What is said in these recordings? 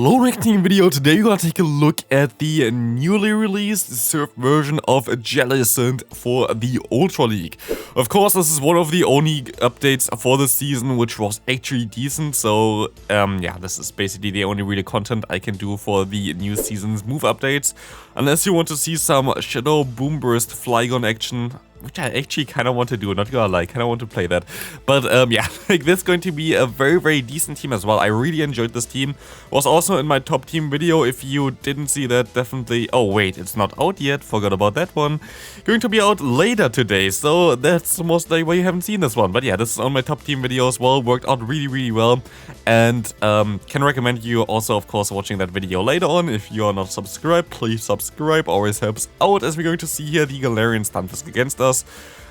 Hello Team video. Today we're gonna take a look at the newly released surf version of Jellicent for the Ultra League. Of course, this is one of the only updates for the season which was actually decent, so yeah, this is basically the only really content I can do for the new season's move updates. Unless you want to see some Shadow Boom Burst Flygon action, which I actually kind of want to do, not gonna lie, kind of want to play that. But yeah, like this is going to be a very decent team as well. I really enjoyed this team. Was also in my top team video. If you didn't see that, definitely... Oh wait, it's not out yet, forgot about that one. Going to be out later today, so that's most likely why you haven't seen this one. But yeah, this is on my top team video as well, worked out really well. And can recommend you also, of course, watching that video later on. If you are not subscribed, please subscribe, always helps out, as we're going to see here the Galarian Stunfisk against us.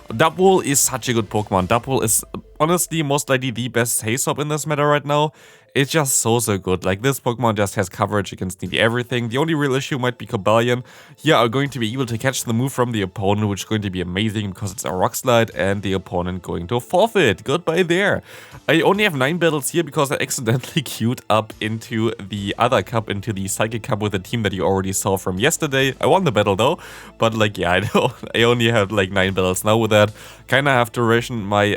Dubwool is such a good Pokemon. Dubwool is honestly most likely the best Haysop in this meta right now. It's just so good. Like, this Pokemon just has coverage against nearly everything. The only real issue might be Cobalion. Here are going to be able to catch the move from the opponent, which is going to be amazing because it's a Rock Slide and the opponent going to forfeit. Goodbye there. I only have 9 battles here because I accidentally queued up into the other cup, into the Psychic Cup with a team that you already saw from yesterday. I won the battle though, but like, yeah, I know I only have like 9 battles now with that. Kinda have to ration my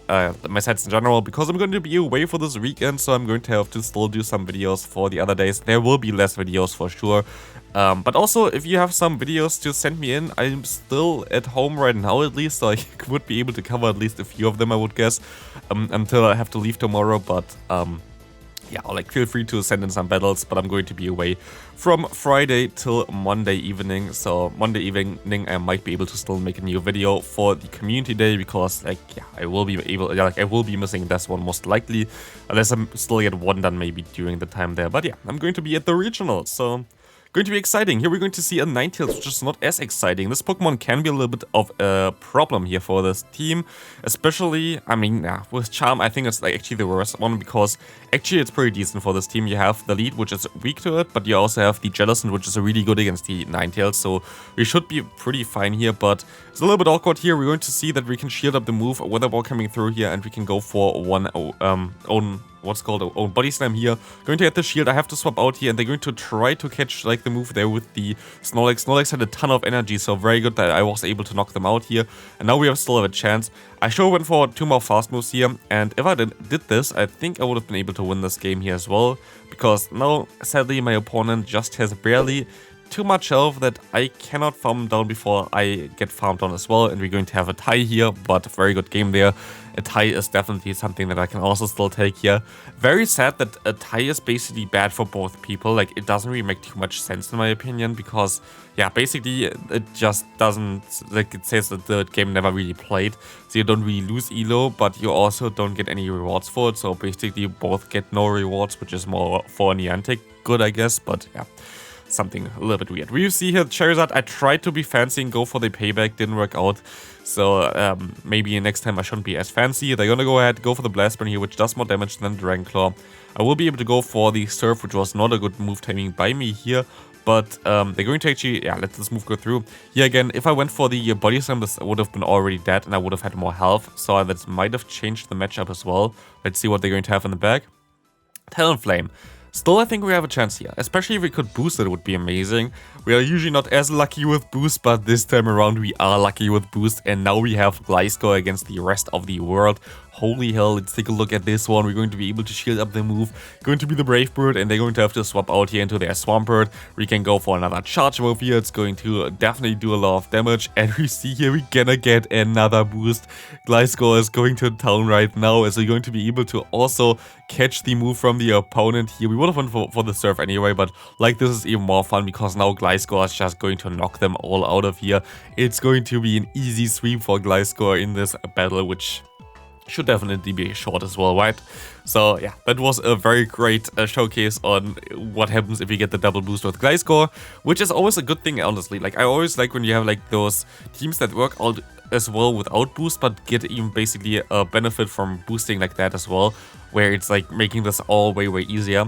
my sets in general, because I'm going to be away for this weekend, so I'm going to have to still do some videos for the other days. There will be less videos for sure, but also if you have some videos to send me in, I'm still at home right now at least, so I would be able to cover at least a few of them, I would guess, until I have to leave tomorrow. But yeah, like, feel free to send in some battles, but I'm going to be away from Friday till Monday evening. So Monday evening I might be able to still make a new video for the community day, because like, yeah, I will be missing this one most likely, unless I'm still get one done maybe during the time there. But yeah, I'm going to be at the regionals, so going to be exciting. Here we're going to see a Ninetales, which is not as exciting. This Pokemon can be a little bit of a problem here for this team, especially, I mean, yeah, with Charm, I think it's like actually the worst one, because actually it's pretty decent for this team. You have the lead, which is weak to it, but you also have the Jellicent, which is really good against the Ninetales, so we should be pretty fine here. But it's a little bit awkward here. We're going to see that we can shield up the move, Weather Ball coming through here, and we can go for one own body slam here. Going to get the shield. I have to swap out here, and they're going to try to catch like the move there with the Snorlax. Snorlax had a ton of energy, so very good that I was able to knock them out here. And now we still have a chance. I sure went for 2 more fast moves here, and if I did this, I think I would have been able to win this game here as well, because now sadly my opponent just has barely too much health that I cannot farm down before I get farmed on as well, and we're going to have a tie here. But very good game there. A tie is definitely something that I can also still take here. Very sad that a tie is basically bad for both people. Like, it doesn't really make too much sense in my opinion, because yeah, basically it just doesn't, like, it says that the game never really played, so you don't really lose elo, but you also don't get any rewards for it. So basically you both get no rewards, which is more for Niantic good, I guess. But yeah, something a little bit weird. We see here Charizard. I tried to be fancy and go for the payback, didn't work out. So maybe next time I shouldn't be as fancy. They're gonna go ahead, go for the Blast Burn here, which does more damage than Dragon Claw. I will be able to go for the Surf, which was not a good move timing by me here. But they're going to actually, yeah, let this move go through. Here again, if I went for the Body Slam, this would have been already dead, and I would have had more health. So that might have changed the matchup as well. Let's see what they're going to have in the back. Talonflame. Still, I think we have a chance here, especially if we could boost it, would be amazing. We are usually not as lucky with boost, but this time around we are lucky with boost, and now we have Gliscor against the rest of the world. Holy hell, let's take a look at this one. We're going to be able to shield up the move. Going to be the Brave Bird, and they're going to have to swap out here into their Swampert. We can go for another charge move here. It's going to definitely do a lot of damage. And we see here we're gonna get another boost. Gliscor is going to town right now, as we're going to be able to also catch the move from the opponent here. We would have went for the Surf anyway, but like, this is even more fun, because now Gliscor is just going to knock them all out of here. It's going to be an easy sweep for Gliscor in this battle, which should definitely be short as well, right? So yeah, that was a very great showcase on what happens if you get the double boost with Gliscor, which is always a good thing, honestly. Like, I always like when you have like those teams that work out as well without boost, but get even basically a benefit from boosting like that as well, where it's like making this all way easier.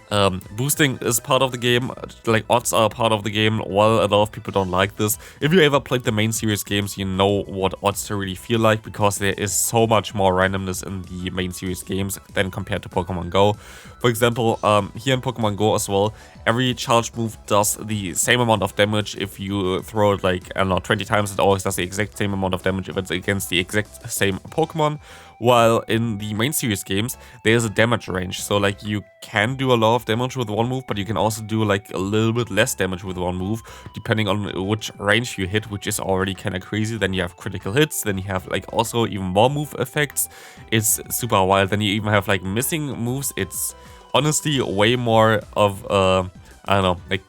Boosting is part of the game, like odds are part of the game, while a lot of people don't like this. If you ever played the main series games, you know what odds to really feel like, because there is so much more randomness in the main series games than compared to Pokemon Go. For example, here in Pokemon Go as well, every charge move does the same amount of damage if you throw it like, I don't know, 20 times. It always does the exact same amount of damage if it's against the exact same Pokemon. While in the main series games, there's a damage range. So like you can do a lot of damage with one move, but you can also do like a little bit less damage with one move, depending on which range you hit, which is already kind of crazy. Then you have critical hits, then you have like also even more move effects. It's super wild. Then you even have like missing moves. It's honestly way more of I don't know, like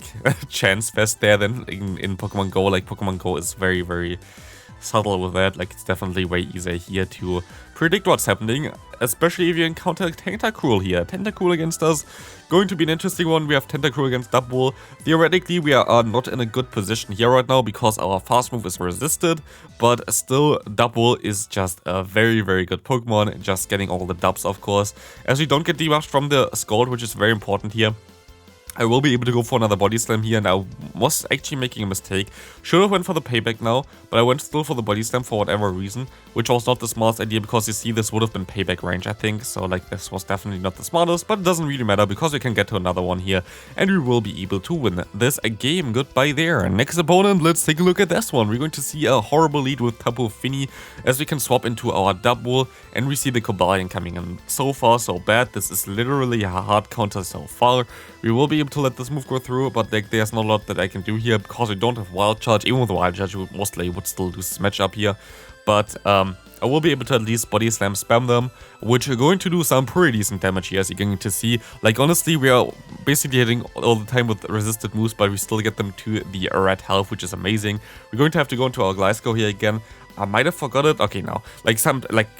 chance fest there than in Pokemon Go. Like Pokemon Go is very, very subtle with that. Like it's definitely way easier here to predict what's happening, especially if you encounter Tentacruel here. Tentacruel against us, going to be an interesting one. We have Tentacruel against Double. Theoretically, we are not in a good position here right now because our fast move is resisted, but still Double is just a very, very good Pokemon, just getting all the dubs, of course, as we don't get debuffed from the Scald, which is very important here. I will be able to go for another Body Slam here, and I was actually making a mistake. Should have went for the Payback now, but I went still for the Body Slam for whatever reason, which was not the smartest idea, because you see this would have been Payback range, I think. So like this was definitely not the smartest, but it doesn't really matter because we can get to another one here, and we will be able to win this game. Goodbye there. Next opponent, let's take a look at this one. We're going to see a horrible lead with Tapu Fini as we can swap into our Double, and we see the Cobalion coming in. So far so bad. This is literally a hard counter so far. We will be able to let this move go through, but like there's not a lot that I can do here because we don't have Wild Charge. Even with Wild Charge, we mostly would still lose this matchup here. But I will be able to at least Body Slam spam them, which are going to do some pretty decent damage here, as you're going to see. Like honestly, we are basically hitting all the time with resisted moves, but we still get them to the red health, which is amazing. We're going to have to go into our Gliscor here again. I might have forgot it. Okay, now, like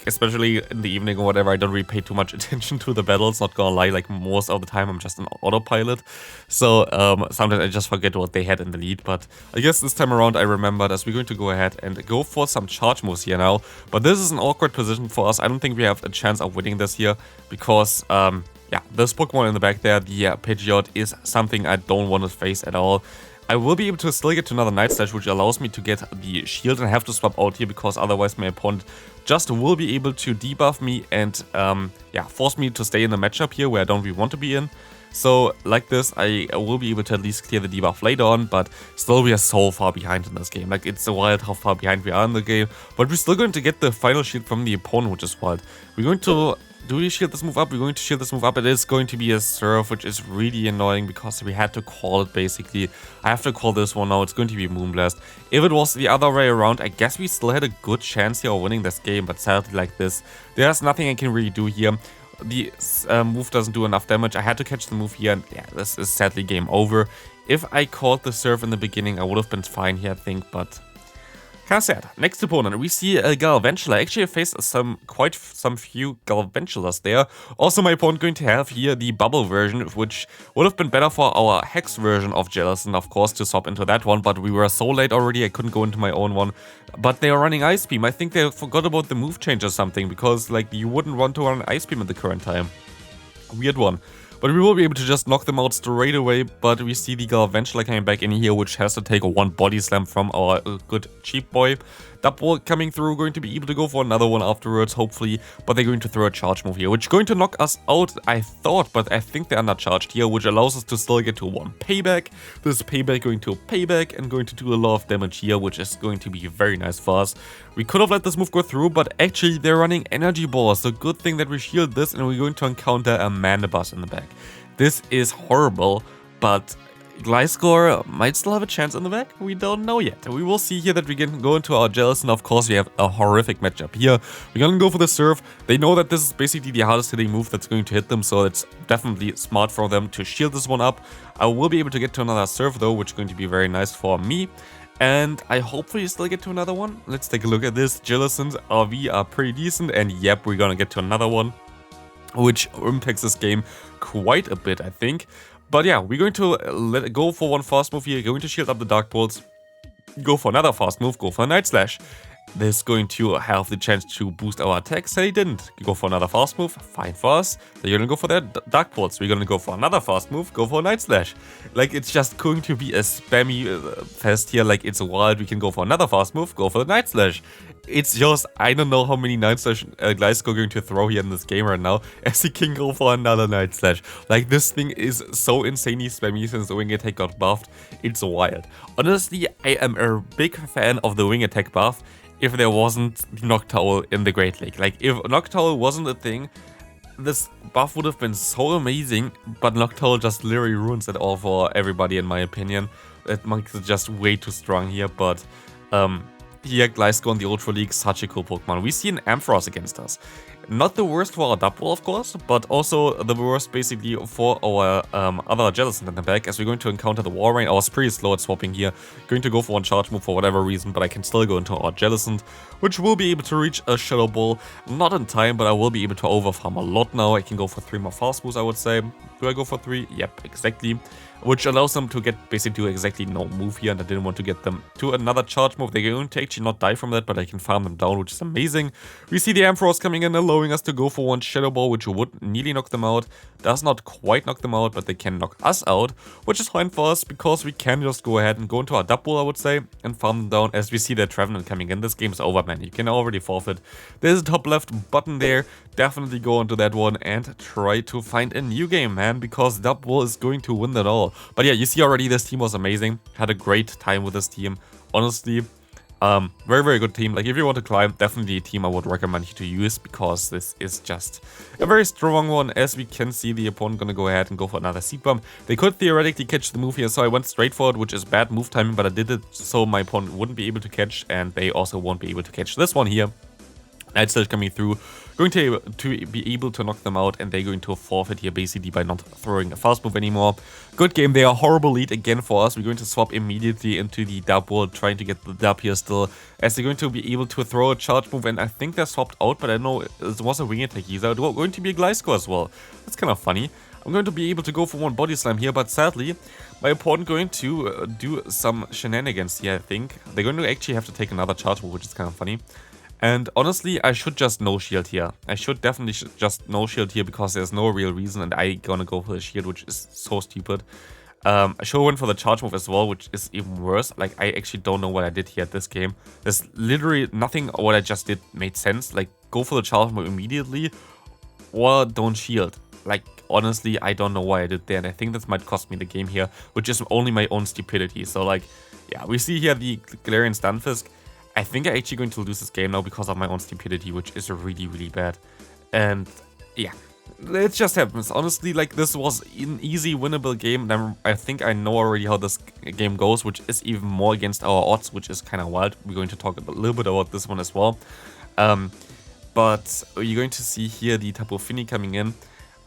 especially in the evening or whatever, I don't really pay too much attention to the battles, not gonna lie. Like most of the time I'm just an autopilot, so sometimes I just forget what they had in the lead. But I guess this time around I remembered, as we're going to go ahead and go for some charge moves here now. But this is an awkward position for us. I don't think we have a chance of winning this here, because yeah, this Pokemon in the back there, the Pidgeot, is something I don't want to face at all. I will be able to still get to another Night Slash, which allows me to get the shield, and I have to swap out here because otherwise my opponent just will be able to debuff me and yeah, force me to stay in the matchup here where I don't really want to be in. So like this, I will be able to at least clear the debuff later on, but still we are so far behind in this game. Like it's wild how far behind we are in the game, but we're still going to get the final shield from the opponent, which is wild. We're going to do we shield this move up? We're going to shield this move up. It is going to be a Surf, which is really annoying because we had to call it basically. I have to call this one now. It's going to be Moonblast. If it was the other way around, I guess we still had a good chance here of winning this game, but sadly like this, there's nothing I can really do here. The move doesn't do enough damage. I had to catch the move here, and yeah, this is sadly game over. If I called the Surf in the beginning, I would have been fine here, I think, but kind of sad. Next opponent, we see a Galvantula. Actually, I faced quite some few Galvantulas there. Also, my opponent going to have here the Bubble version, which would have been better for our Hex version of Jellicent, of course, to swap into that one, but we were so late already, I couldn't go into my own one. But they are running Ice Beam. I think they forgot about the move change or something, because like you wouldn't want to run Ice Beam at the current time. Weird one. But we will be able to just knock them out straight away. But we see the Galvantula coming back in here, which has to take one Body Slam from our good cheap boy. Double coming through, going to be able to go for another one afterwards, hopefully. But they're going to throw a charge move here, which is going to knock us out, I thought. But I think they're undercharged here, which allows us to still get to one Payback. This Payback going to Payback and going to do a lot of damage here, which is going to be very nice for us. We could have let this move go through, but actually they're running Energy Balls. So good thing that we shield this, and we're going to encounter a Mandibuzz in the back. This is horrible, but Gliscor might still have a chance in the back. We don't know yet. We will see here that we can go into our Jellicent. Of course, we have a horrific matchup here. We're going to go for the Surf. They know that this is basically the hardest hitting move that's going to hit them, so it's definitely smart for them to shield this one up. I will be able to get to another Surf though, which is going to be very nice for me. And I hopefully still get to another one. Let's take a look at this. Jellicent RV are pretty decent, and yep, we're going to get to another one, which impacts this game quite a bit, I think. But yeah, we're going to let it go for one fast move here, going to shield up the Dark Pulse, go for another fast move, go for a Night Slash. This is going to have the chance to boost our attacks. He didn't go for another fast move. Fine for us. They're gonna go for their Dark Pulse. We're gonna go for another fast move. Go for a Night Slash. Like, it's just going to be a spammy fest here. Like, it's wild. We can go for another fast move. Go for the Night Slash. It's just, I don't know how many Night Slash Gliscor going to throw here in this game right now, as he can go for another Night Slash. Like, this thing is so insanely spammy since the Wing Attack got buffed. It's wild. Honestly, I am a big fan of the Wing Attack buff if there wasn't the Noctowl in the Great Lake. Like, if Noctowl wasn't a thing, this buff would have been so amazing, but Noctowl just literally ruins it all for everybody, in my opinion. That makes it just way too strong here, but here, Gliscor in the Ultra League, such a cool Pokemon. We see an Ampharos against us. Not the worst for our double, of course, but also the worst basically for our other Jellicent in the back, as we're going to encounter the Walrein. I was pretty slow at swapping here, going to go for one charge move for whatever reason, but I can still go into our Jellicent, which will be able to reach a Shadow Ball. Not in time, but I will be able to overfarm a lot now. I can go for 3 more fast moves, I would say. Do I go for 3? Yep, exactly. Which allows them to get basically exactly no move here, and I didn't want to get them to another charge move. They're going to actually not die from that, but I can farm them down, which is amazing. We see the Ampharos coming in, allowing us to go for one Shadow Ball, which would nearly knock them out. Does not quite knock them out, but they can knock us out, which is fine for us, because we can just go ahead and go into our double, I would say, and farm them down. As we see that Trevenant coming in, this game's over, man. You can already forfeit. There's a top left button there. Definitely go into that one and try to find a new game, man, because double is going to win that all. But yeah, you see already this team was amazing. Had a great time with this team. Honestly, very, very good team. Like, if you want to climb, definitely a team I would recommend you to use, because this is just a very strong one. As we can see, the opponent gonna go ahead and go for another Seed Bomb. They could theoretically catch the move here, so I went straight for it, which is bad move timing, but I did it so my opponent wouldn't be able to catch, and they also won't be able to catch this one here. Night Slash coming through, going to be able to knock them out, and they're going to forfeit here basically by not throwing a fast move anymore. Good game there, horrible lead again for us. We're going to swap immediately into the double, trying to get the dub here still, as they're going to be able to throw a charge move, and I think they're swapped out, but I know it was a Wing Attack user. Going to be a Gliscor as well. That's kind of funny. I'm going to be able to go for one Body Slam here, but sadly, my opponent going to do some shenanigans here, I think. They're going to actually have to take another charge move, which is kind of funny. And honestly, I should just no shield here. I should definitely just no shield here, because there's no real reason, and I gonna go for the shield, which is so stupid. I should have went for the charge move as well, which is even worse. Like, I actually don't know what I did here at this game. There's literally nothing what I just did made sense. Like, go for the charge move immediately, or don't shield. Like, honestly, I don't know why I did there, and I think this might cost me the game here, which is only my own stupidity. So, like, yeah, we see here the Galarian Stunfisk. I think I'm actually going to lose this game now because of my own stupidity, which is really, really bad. And yeah, it just happens. Honestly, like, this was an easy winnable game. And I think I know already how this game goes, which is even more against our odds, which is kind of wild. We're going to talk a little bit about this one as well. But you're going to see here the Tapu Fini coming in.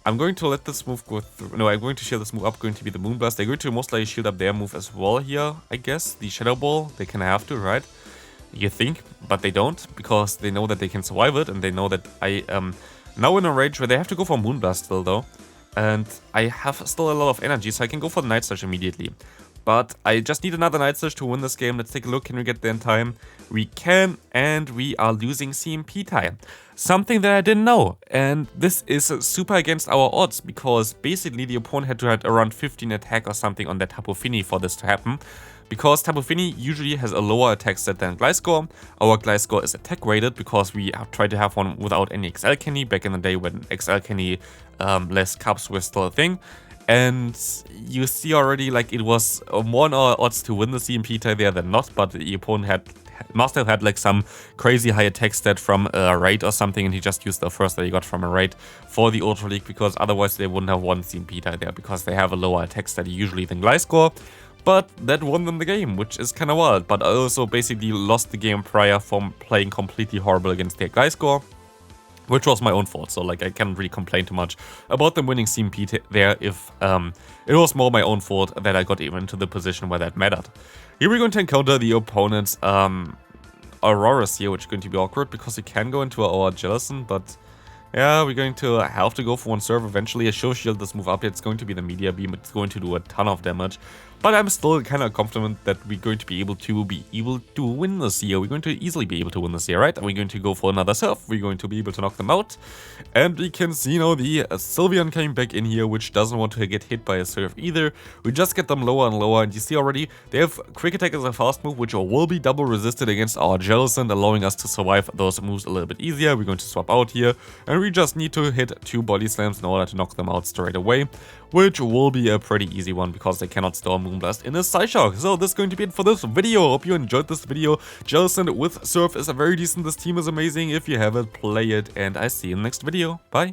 I'm going to let this move go through. No, I'm going to shield this move up, going to be the Moonblast. They're going to most likely shield up their move as well here, I guess. The Shadow Ball, they kind of have to, right? You think, but they don't, because they know that they can survive it, and they know that I am now in a range where they have to go for Moonblast still, though. And I have still a lot of energy, so I can go for the Night Slash immediately. But I just need another Night Slash to win this game. Let's take a look. Can we get there in time? We can, and we are losing CMP Tie. Something that I didn't know. And this is super against our odds, because basically the opponent had to have around 15 attack or something on that Tapu Fini for this to happen. Because Tapu Fini usually has a lower attack stat than Gliscor. Our Gliscor is attack rated, because we have tried to have one without any XL Candy back in the day when XL Candy less cups were still a thing. And you see already, like, it was more on our odds to win the CMP tie there than not, but the opponent must have had like some crazy high attack stat from a raid or something, and he just used the first that he got from a raid for the Ultra League, because otherwise they wouldn't have won CMP tie there, because they have a lower attack stat usually than Gliscor. But that won them the game, which is kind of wild. But I also basically lost the game prior from playing completely horrible against their Gliscor, which was my own fault. So, like, I can't really complain too much about them winning CMP there if it was more my own fault that I got even into the position where that mattered. Here we're going to encounter the opponent's Auroras here, which is going to be awkward because we can go into our Jellicent, but yeah, we're going to have to go for one serve eventually. I show shield this move up. It's going to be the Media Beam. It's going to do a ton of damage. but I'm still kind of confident that we're going to be able to win this here. We're going to easily be able to win this here, right? We're going to go for another surf. We're going to be able to knock them out. And we can see, you know, the Sylveon came back in here, which doesn't want to get hit by a surf either. We just get them lower and lower, and you see already, they have Quick Attack as a fast move, which will be double resisted against our Jellicent, allowing us to survive those moves a little bit easier. We're going to swap out here, and we just need to hit 2 body slams in order to knock them out straight away, which will be a pretty easy one because they cannot store Moonblast in a Psyshock. So this is going to be it for this video. Hope you enjoyed this video. Jellicent with Surf is a very decent. This team is amazing. If you have it, play it, and I see you in the next video. Bye.